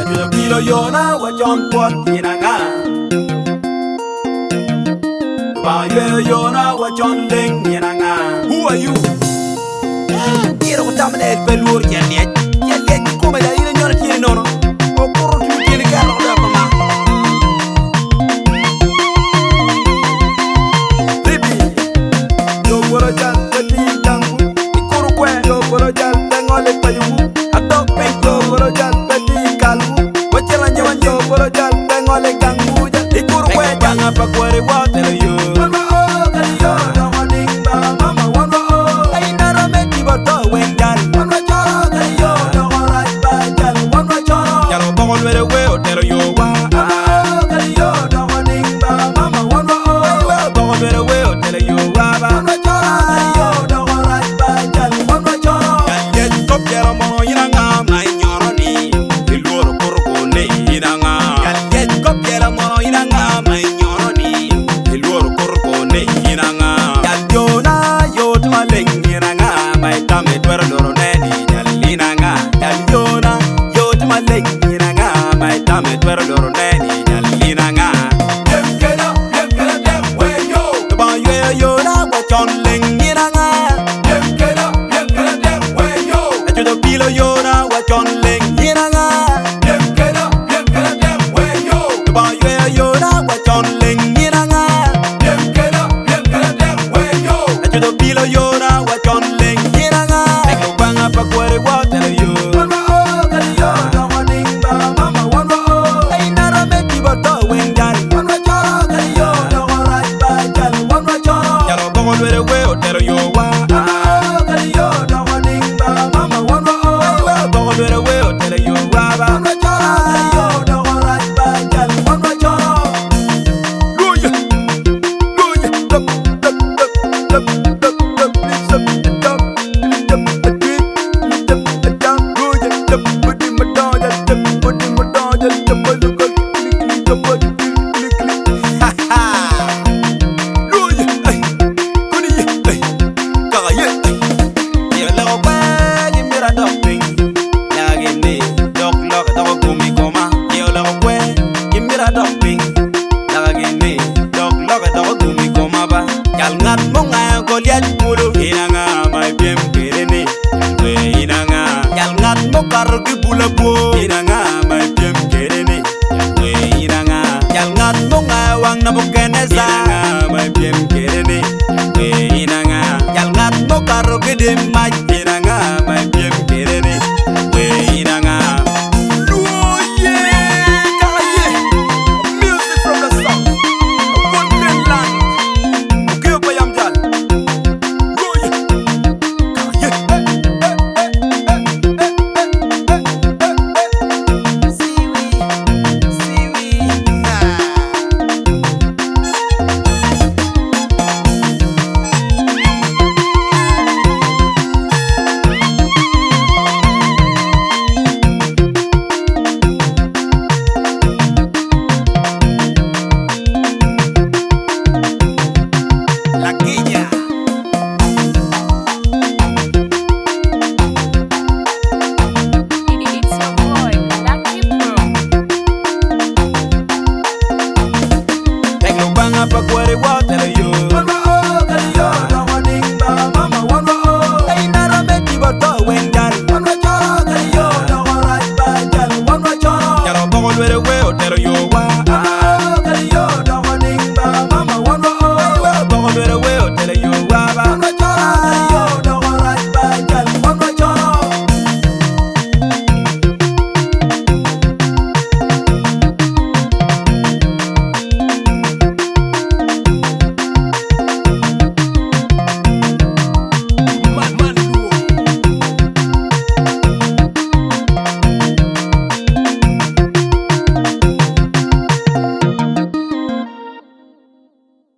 Ajuda pilo yona wa John Pot inanga. Ba yona wa John Ling inanga. Who are you? Tiro ko tamane pelur jeliet. Jeliet ko ma ya ina nyora tiri nono. O koro tu tiri karo da mama. Ribi. Yo boro jal peti tangu. Ikuru kwe yo boro jal tengole payu. Atok pe yo boro jal peti kalu. Wachela nyewan yo boro jal tengole kangu. Ikuru kwe janga pa kwere water yo. Yo